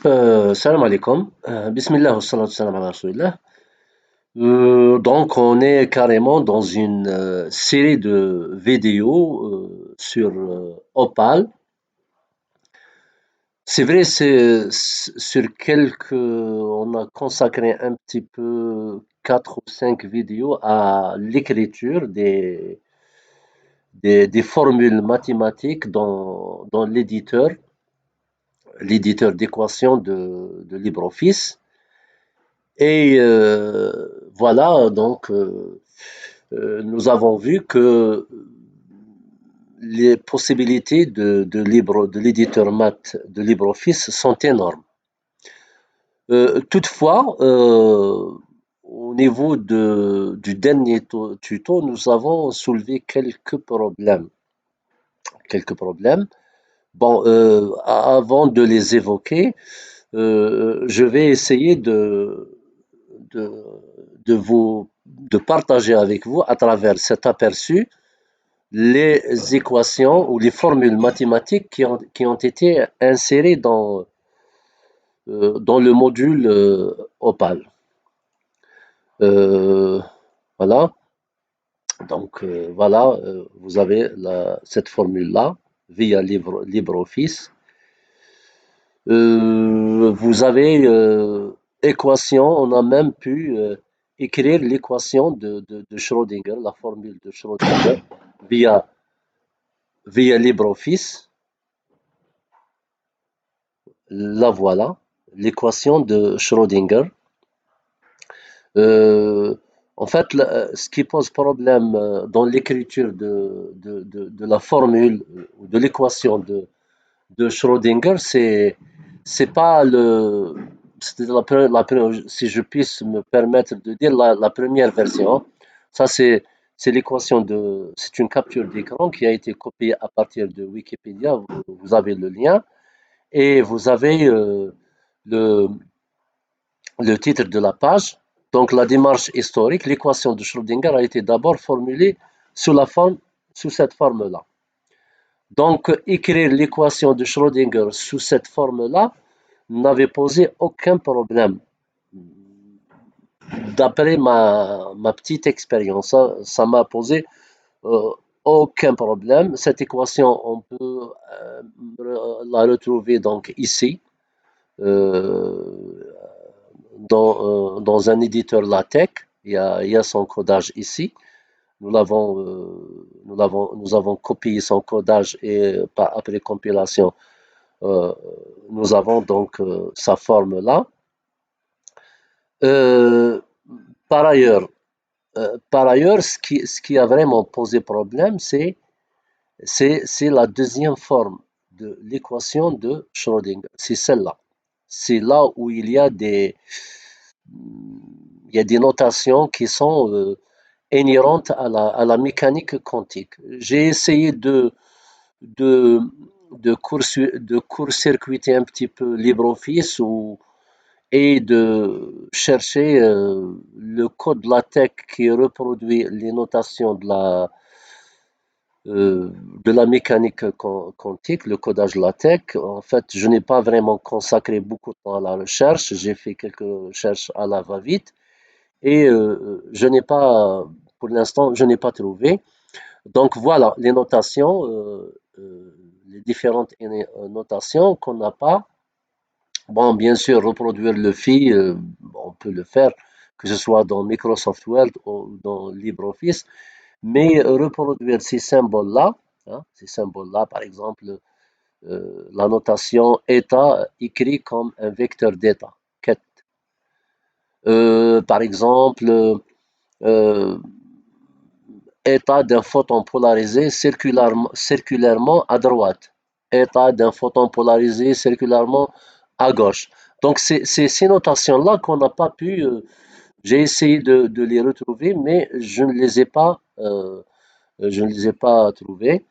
Salam alaikum. Bismillah, wa salatu salam ala rasulillah. Donc, on est carrément dans une série de vidéos sur Opal. C'est vrai, sur on a consacré un petit peu 4 ou 5 vidéos à l'écriture des formules mathématiques dans l'éditeur d'équations de LibreOffice. Et voilà, donc nous avons vu que les possibilités de l'éditeur math de LibreOffice sont énormes. Toutefois, au niveau du dernier tuto, nous avons soulevé quelques problèmes. Quelques problèmes. Bon, avant de les évoquer, je vais essayer de, de partager avec vous à travers cet aperçu les équations ou les formules mathématiques qui ont été insérées dans le module Opal. Euh, voilà, donc voilà, vous avez cette formule-là via LibreOffice. Vous avez équation, on a même pu écrire l'équation de Schrödinger, la formule de Schrödinger via, via LibreOffice. La voilà, l'équation de Schrödinger. Euh, En fait, ce qui pose problème dans l'écriture de la formule ou de l'équation de Schrödinger, c'est pas c'est si je puisse me permettre de dire la première version. Ça, c'est l'équation c'est une capture d'écran qui a été copiée à partir de Wikipédia. Vous avez le lien et vous avez le, le titre de la page. Donc, la démarche historique, l'équation de Schrödinger a été d'abord formulée sous cette forme-là. Donc, écrire l'équation de Schrödinger sous cette forme-là n'avait posé aucun problème. D'après ma petite expérience, ça m'a posé euh, aucun problème. Cette équation, on peut la retrouver donc ici, euh, dans un éditeur LaTeX. Il y a son codage ici. Nous avons copié son codage et après compilation, euh, nous avons donc sa forme là. Euh, par ailleurs, ce qui a vraiment posé problème, c'est la deuxième forme de l'équation de Schrödinger. C'est celle-là. C'est là où il y a des notations qui sont inhérentes à la mécanique quantique. J'ai essayé de, de court-circuiter un petit peu LibreOffice et de chercher le code LaTeX qui reproduit les notations de la mécanique quantique, le codage LaTeX. En fait, je n'ai pas vraiment consacré beaucoup de temps à la recherche. J'ai fait quelques recherches à la va-vite et je n'ai pas, pour l'instant, je n'ai pas trouvé. Donc voilà les notations, les différentes notations qu'on n'a pas. Bon, bien sûr, reproduire le phi, on peut le faire, que ce soit dans Microsoft Word ou dans LibreOffice, mais reproduire ces symboles-là, hein, ces symboles-là, par exemple, la notation état écrit comme un vecteur d'état, ket. Par exemple, euh, état d'un photon polarisé circulairement à droite, état d'un photon polarisé circulairement à gauche. Donc, c'est ces notations-là qu'on n'a pas pu. J'ai essayé de les retrouver, mais je ne les ai pas trouvées.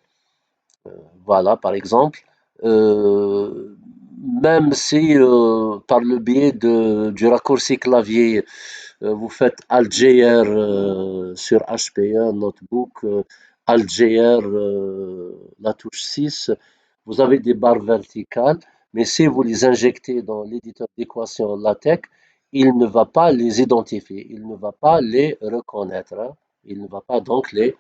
Voilà, par exemple. Euh, Même si par le biais du raccourci clavier, vous faites Alt-GR sur HP1 Notebook, Alt-GR, la touche 6, vous avez des barres verticales. mais si vous les injectez dans l'éditeur d'équations LaTeX, il ne va pas les identifier, il ne va pas les reconnaître, hein. Il ne va pas donc les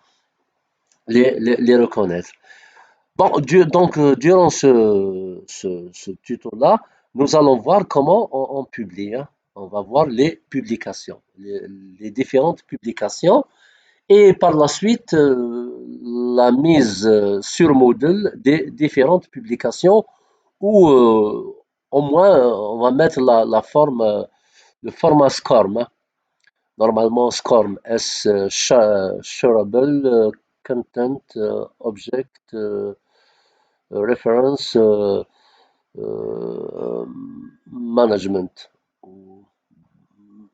reconnaître. Bon, durant ce tuto-là, nous allons voir comment on publie, hein. On va voir les publications, les différentes publications, et par la suite, la mise sur Moodle des différentes publications où au moins on va mettre la forme, le format SCORM, hein. Normalement, SCORM, Shareable Content Object Reference euh, Management.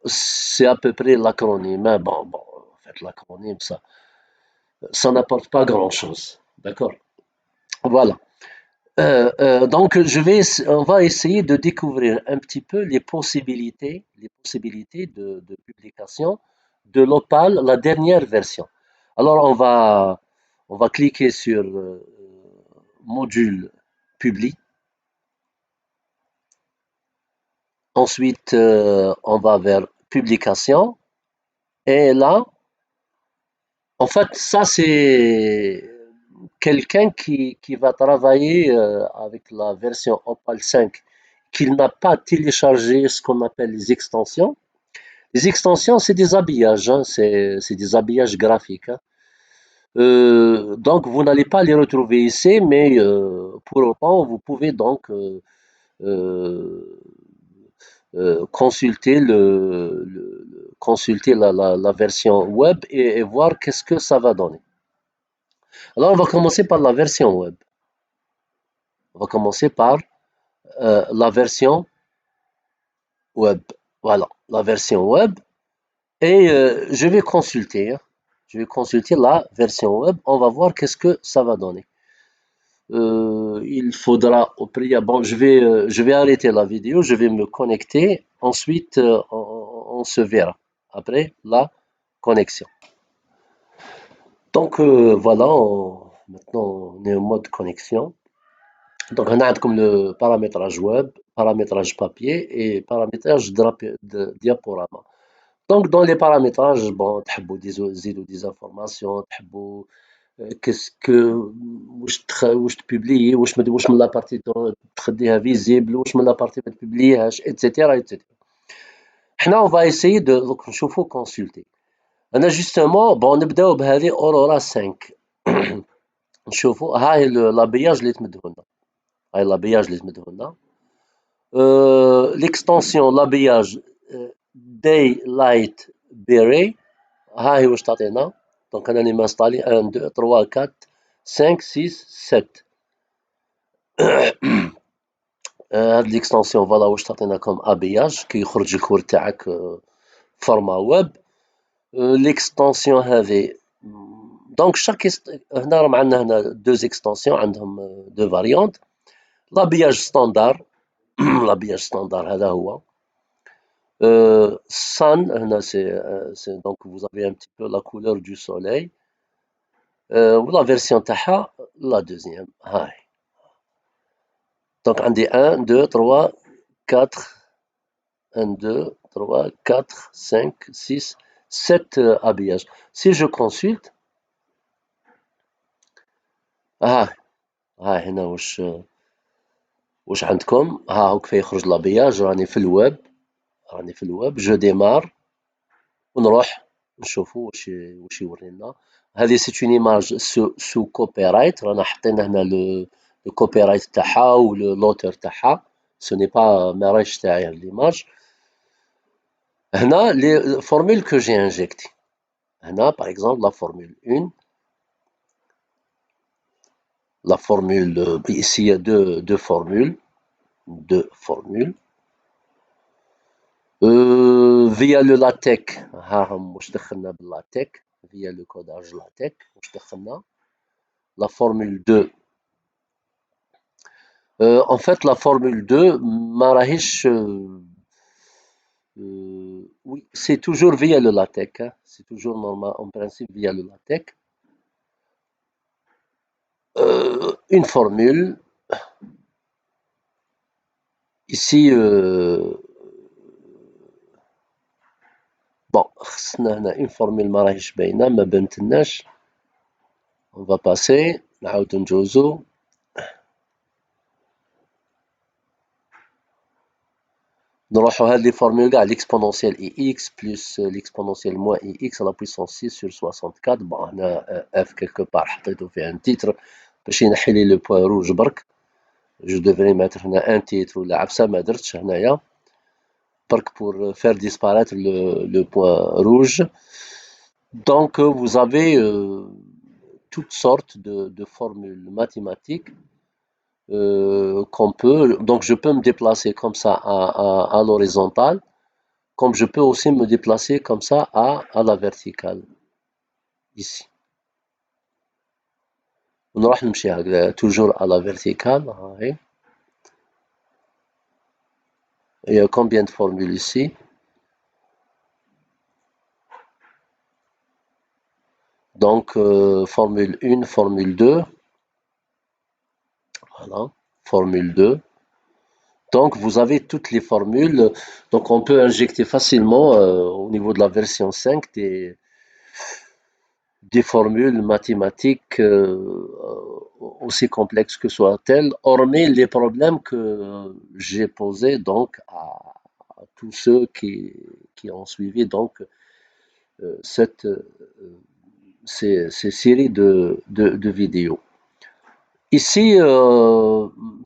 C'est à peu près l'acronyme, hein. Bon, en fait, l'acronyme, ça n'apporte pas grand-chose. D'accord? Voilà. Donc, on va essayer de découvrir un petit peu les possibilités de publication de l'Opal, la dernière version. Alors, on va cliquer sur module public. Ensuite, on va vers publication. Et là, en fait, ça, c'est quelqu'un qui va travailler avec la version Opal 5, qu'il n'a pas téléchargé ce qu'on appelle les extensions. Les extensions, c'est des habillages, hein, c'est des habillages graphiques, hein. Donc, vous n'allez pas les retrouver ici, mais pour autant, vous pouvez donc euh, consulter consulter la version web et voir qu'est-ce que ça va donner. Alors, on va commencer par la version web. On va commencer par la version web. Voilà, la version web. Et je vais consulter, hein. Je vais consulter la version web. On va voir qu'est-ce que ça va donner. Il faudra au préalable. Bon, je vais arrêter la vidéo. Je vais me connecter. Ensuite, on se verra après la connexion. Donc voilà, maintenant on est en mode connexion. Donc on a comme le paramétrage web, paramétrage papier et paramétrage de diaporama. Donc dans les paramétrages, bon, تحبوا تزيدوا des informations, تحبوا qu'est-ce que واش تبوبليي واش من لابارتي تخليها فيزيبل واش من لابارتي ما تبوبليهاش اتسيتيرا اتسيتيرا. حنا on va essayer de donc نشوفوا consulter. انا جوستومون بون نبداو بهذه اورورا 5. نشوفوا هاي لابياج اللي تمدهوا لنا، هاي لابياج اللي تمدهوا لنا. ليكستونسيون لابياج داي لايت بيري، ها هي واش تعطينا. دونك انا اللي مانستالي 1 2 3 4 5 6 7. هاد ليكستونسيون فوالا واش تعطينا كوم ابياج كي يخرج الكور تاعك فورما ويب. ليكستونسيون هذه دونك هنا راهم عندنا هنا دو اكستنسيون عندهم دو فاريونت. لابياج ستاندار لابياج ستاندار هذا هو. sun هنا سي دونك vous avez un petit peu la couleur du soleil. ولا فيرسيون تاعها لا دوزيام هاي. دونك عندي 1 2 3 4 1 2 3 4 5 6 7 habillages. Si je consulte ها هنا واش عندكم ها هو كيف يخرج لابياج. راني في الويب جو ديمار ونروح نشوفوا واش يورينا. هذه سي اون ايماج سو كوبي رايت، رانا حطينا هنا لو كوبي رايت تاعها ولوتور تاعها. سو ني با مارايش تاعي هاد ليماج. هنا لي فورمول كو جي انجيكتي. هنا باغ اكزومبل لا فورمول 1. La formule, ici il y a deux formules. Via le LaTeX, ها هم واش دخلنا باللاتيك via le codage LaTeX واش دخلنا. La formule 2. En fait la formule 2 ما راهيش oui, c'est toujours via le LaTeX, hein. C'est toujours normal en principe via le LaTeX. Une formule Ici, bon, خصنا هنا une formule ما راهيش باينة ما بانتلناش. On va passer نعاودو ندوزو. نروحو هاد لي فورمول قاع l'exponentielle ix plus l'exponentielle moins ix à la puissance 6 sur 64. bon هنا f quelque part حطيتو فيه un titre باش ينحي لي le point rouge برك. je devrais mettre هنا un titre ولا عفسة ما درتش هنايا برك pour faire disparaître le point rouge. Donc vous avez toutes sortes de formules mathématiques qu'on peut. Donc je peux me déplacer comme ça à l'horizontale, comme je peux aussi me déplacer comme ça à la verticale, ici. ونروح نمشي هكذا toujours à la verticale. هاي. Il y a combien de formules ici? Donc formule 1, formule 2. Voilà, formule 2. Donc vous avez toutes les formules. Donc on peut injecter facilement au niveau de la version 5 des formules mathématiques aussi complexes que soient-elles, hormis les problèmes que j'ai posés donc à tous ceux qui ont suivi donc cette, ces séries de vidéos. Ici,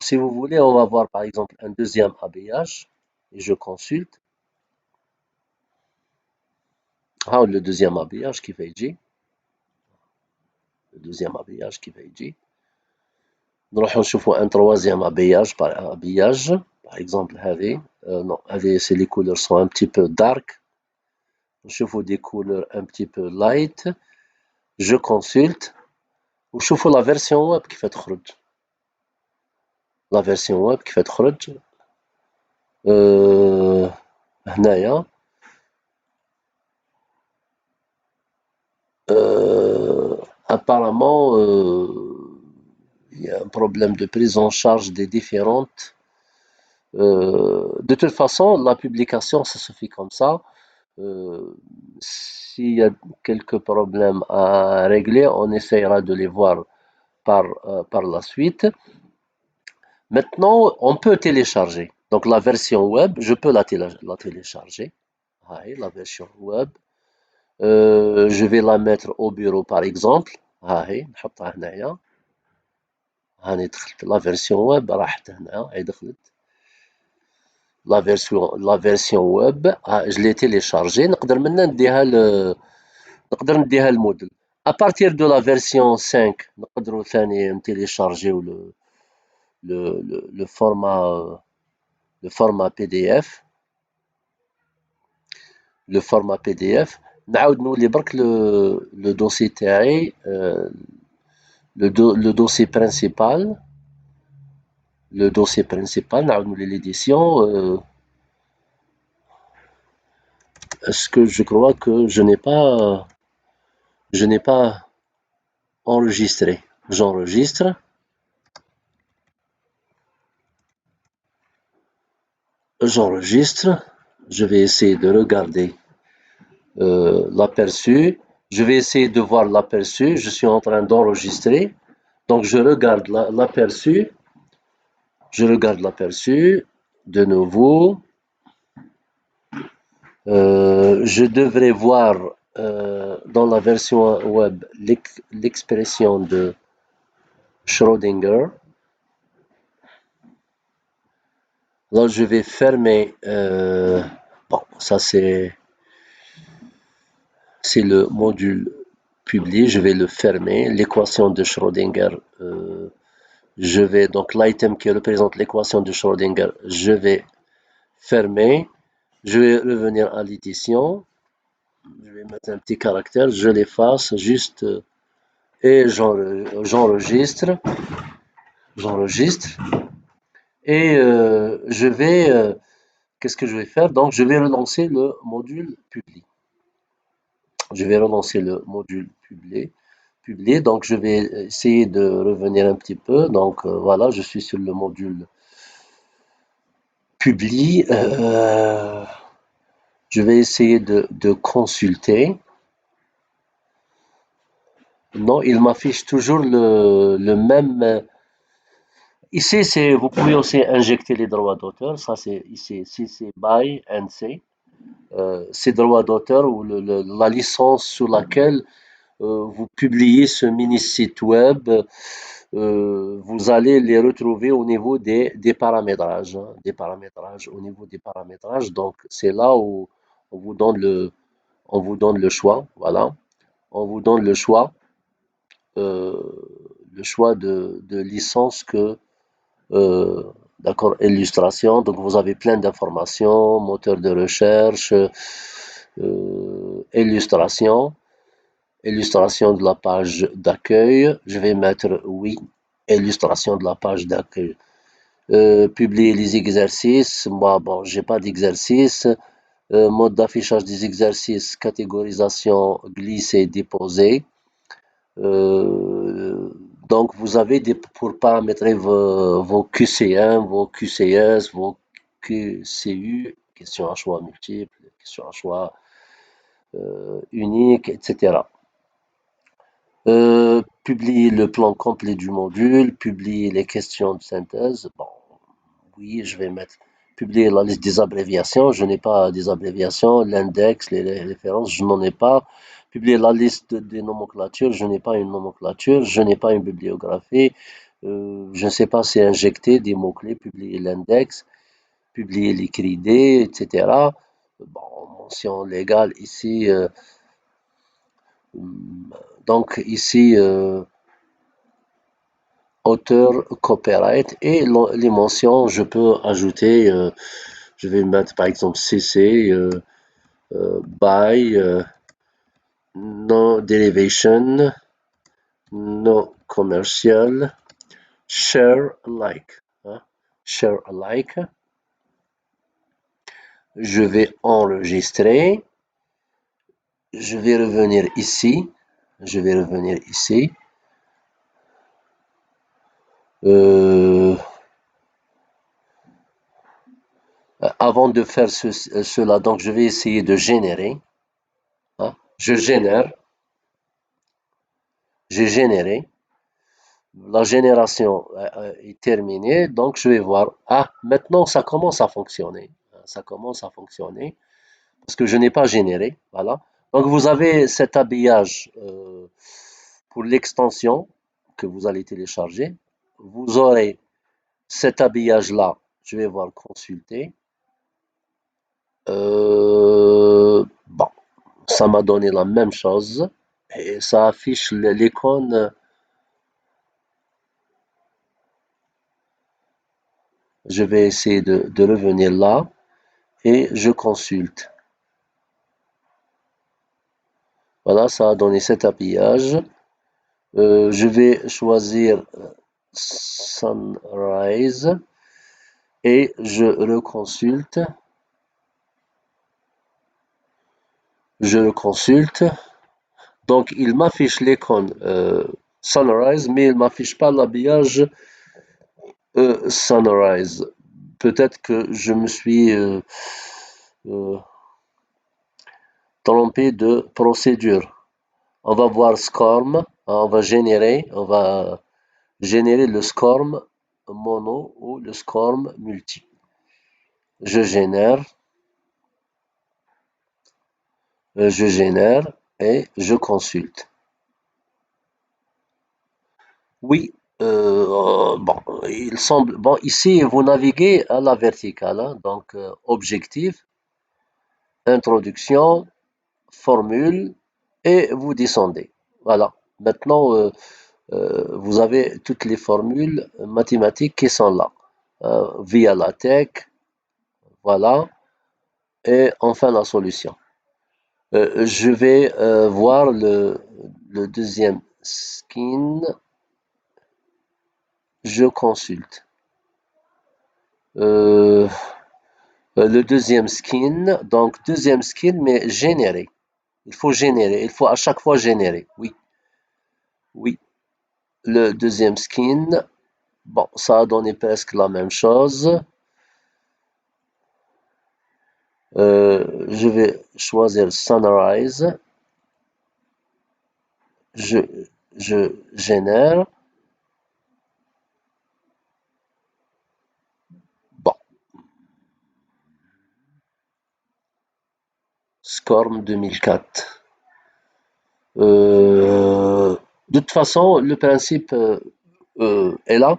si vous voulez, on va voir par exemple un deuxième habillage et je consulte. Ah, le deuxième habillage qui va يجي. Le deuxième habillage qui va يجي. نروحو نشوفو un troisième habillage par exemple هذه non هذه c'est les couleurs sont un petit peu dark. نشوفو des couleurs un petit peu light. je consulte ونشوفو la version web كيف تخرج. la version web كيف تخرج هنايا apparemment il y a un problème de prise en charge des différentes. De toute façon, la publication, ça se fait comme ça. S'il y a quelques problèmes à régler, on essaiera de les voir par la suite. Maintenant, on peut télécharger. Donc la version web, je peux la télécharger. Aïe, la version web. Je vais la mettre au bureau par exemple. Aïe, نحطها هنايا. هاني دخلت la version web راحت هنا هي دخلت. la version web je l'ai téléchargée. نقدر منها نديها نقدر نديها الموديل. À partir de la version 5 نقدروا ثاني نتيليشارجيو le format PDF. le format PDF. نعاود نولي برك le dossier تاعي le dossier principal. Le dossier principal, l'édition, est-ce que je crois que je n'ai pas enregistré. J'enregistre. J'enregistre. Je vais essayer de regarder l'aperçu. Je vais essayer de voir l'aperçu. Je suis en train d'enregistrer. Donc je regarde l'aperçu. Je regarde l'aperçu de nouveau. Je devrais voir dans la version web l'expression de Schrödinger. Là, je vais fermer. Bon, ça c'est le module publié. Je vais le fermer. L'équation de Schrödinger. Je vais donc l'item qui représente l'équation de Schrödinger. Je vais fermer. Je vais revenir à l'édition. Je vais mettre un petit caractère. Je l'efface juste et j'enregistre. J'enregistre. Et je vais. Qu'est-ce que je vais faire? Donc, je vais relancer le module publié. Je vais relancer le module publié. Donc, je vais essayer de revenir un petit peu. Donc, voilà, je suis sur le module Publie, je vais essayer de consulter. Non, il m'affiche toujours le même. Ici, vous pouvez aussi injecter les droits d'auteur. Ça, c'est ici. Ici, c'est buy and say. Ces droits d'auteur ou la licence sur laquelle vous publiez ce mini site web, vous allez les retrouver au niveau des paramétrages, hein, des paramétrages, au niveau des paramétrages. Donc, c'est là où on vous donne on vous donne le choix. Voilà. On vous donne euh, le choix de licence que, euh, d'accord, illustration. Donc, vous avez plein d'informations, moteur de recherche, illustration. Illustration de la page d'accueil. Je vais mettre oui. Illustration de la page d'accueil. Publier les exercices. Moi, bon, j'ai pas d'exercice. Mode d'affichage des exercices, catégorisation, glisser, déposer. Euh, donc, vous avez pour paramétrer vos QC1, vos QCS, vos QCU, questions à choix multiples, questions à choix uniques, etc. Publier le plan complet du module, publier les questions de synthèse. Bon, oui, je vais mettre publier la liste des abréviations. Je n'ai pas des abréviations. L'index, les références, je n'en ai pas. Publier la liste des nomenclatures. Je n'ai pas une nomenclature. Je n'ai pas une bibliographie. Je ne sais pas si injecter des mots-clés, publier l'index, publier l'écrit D, etc. Bon, mention légale ici. Donc ici, auteur, copyright et les mentions, je peux ajouter, je vais mettre par exemple CC, by, no derivation, no commercial, share alike, hein, share alike. Je vais enregistrer, je vais revenir ici, je vais revenir ici. Euh, Avant de faire cela, donc je vais essayer de générer, hein. Je génère, j'ai généré. La génération est terminée, donc je vais voir. Ah, maintenant ça commence à fonctionner. Ça commence à fonctionner parce que je n'ai pas généré. Voilà. Donc vous avez cet habillage pour l'extension que vous allez télécharger. Vous aurez cet habillage-là. Je vais voir consulter. Bon, ça m'a donné la même chose et ça affiche l'icône. Je vais essayer de revenir là et je consulte. Voilà, ça a donné cet habillage. Je vais choisir Sunrise et je reconsulte. Je le consulte. Donc, il m'affiche l'icône Sunrise, mais il m'affiche pas l'habillage Sunrise. Peut-être que je me suis euh, trompé de procédure. On va voir SCORM, on va générer le SCORM mono ou le SCORM multi. Je génère et je consulte. Oui, bon, il semble. Bon, ici, vous naviguez à la verticale, hein, donc objectif, introduction, formule, et vous descendez. Voilà. Maintenant, vous avez toutes les formules mathématiques qui sont là. Via la tech, voilà, et enfin la solution. Je vais voir le deuxième skin, je consulte. Euh, le deuxième skin, donc deuxième skin, mais généré. Il faut générer, il faut à chaque fois générer. Oui, oui. Le deuxième skin, bon, ça a donné presque la même chose. Je vais choisir Sunrise. Je, je génère. Bon, SCORM 2004. De toute façon, le principe est là.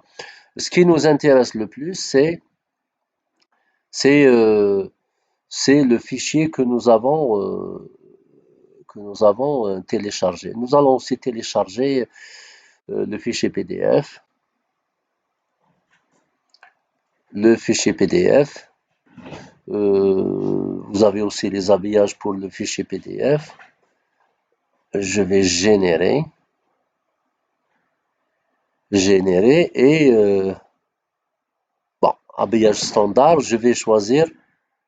Ce qui nous intéresse le plus, c'est euh, c'est le fichier que nous avons téléchargé. Nous allons aussi télécharger le fichier PDF. Le fichier PDF. Vous avez aussi les habillages pour le fichier PDF. Je vais générer et bon, habillage standard, je vais choisir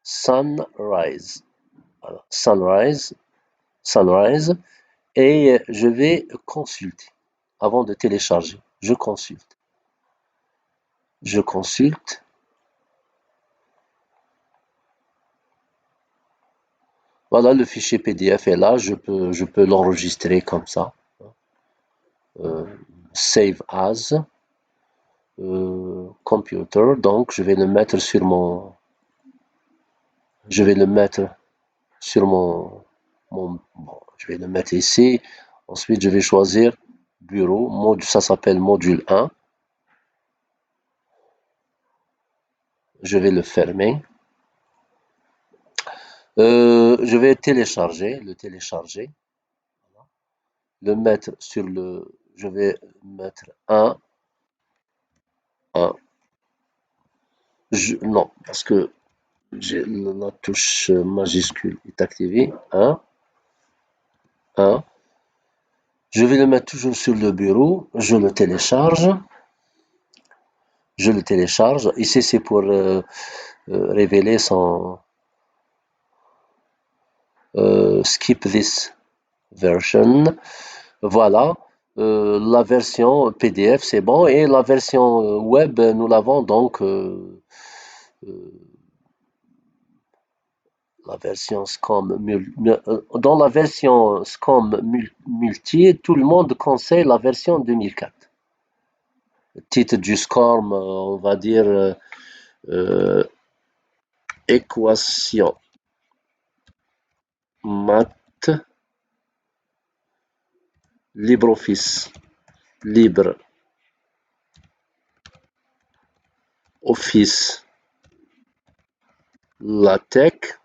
Sunrise. Voilà, Sunrise, et je vais consulter avant de télécharger. Je consulte. Je consulte. Voilà, le fichier PDF est là. Je peux l'enregistrer comme ça. Euh, Save as computer. Donc, je vais le mettre sur bon, je vais le mettre ici. Ensuite, je vais choisir bureau. Ça s'appelle module 1. Je vais le fermer. Je vais le télécharger, le mettre sur je vais mettre un, non, parce que la touche majuscule est activée, un, je vais le mettre toujours sur le bureau, je le télécharge, ici c'est pour révéler son skip this version. Voilà, la version PDF, c'est bon. Et la version web, nous l'avons donc, la version SCOM. Dans la version SCOM multi, tout le monde conseille la version 2004. Le titre du SCORM, on va dire euh, équation math LibreOffice. LibreOffice LaTeX.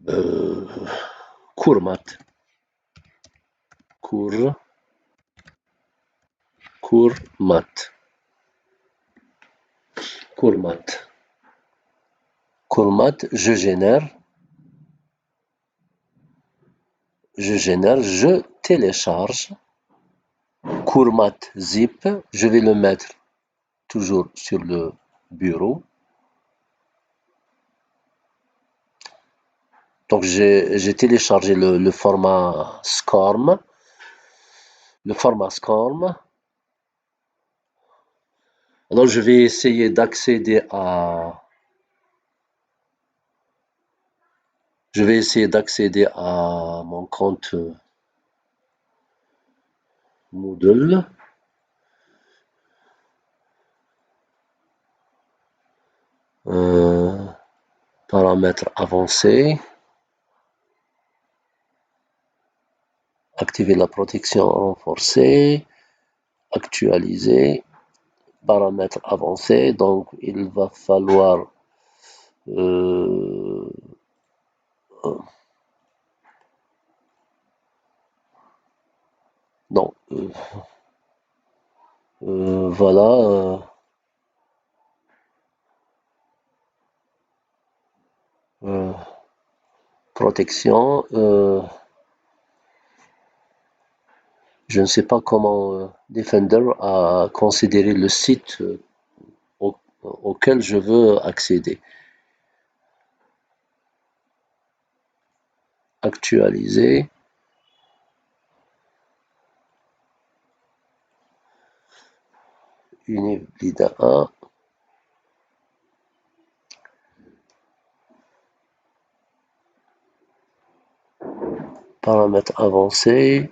Euh, cours math. Cours, cours math. Cours math. Cours math, je télécharge. Cours math zip, je vais le mettre toujours sur le bureau. Donc j'ai téléchargé le format SCORM. Le format SCORM. Alors je vais essayer d'accéder à mon compte Moodle. Euh, Paramètres avancés. Activer la protection renforcée. Actualiser. Paramètres avancés. Donc il va falloir euh, non, voilà. Euh, Protection. Je ne sais pas comment Defender a considéré le site auquel je veux accéder. Actualiser. Uniblida 1. paramètres avancés.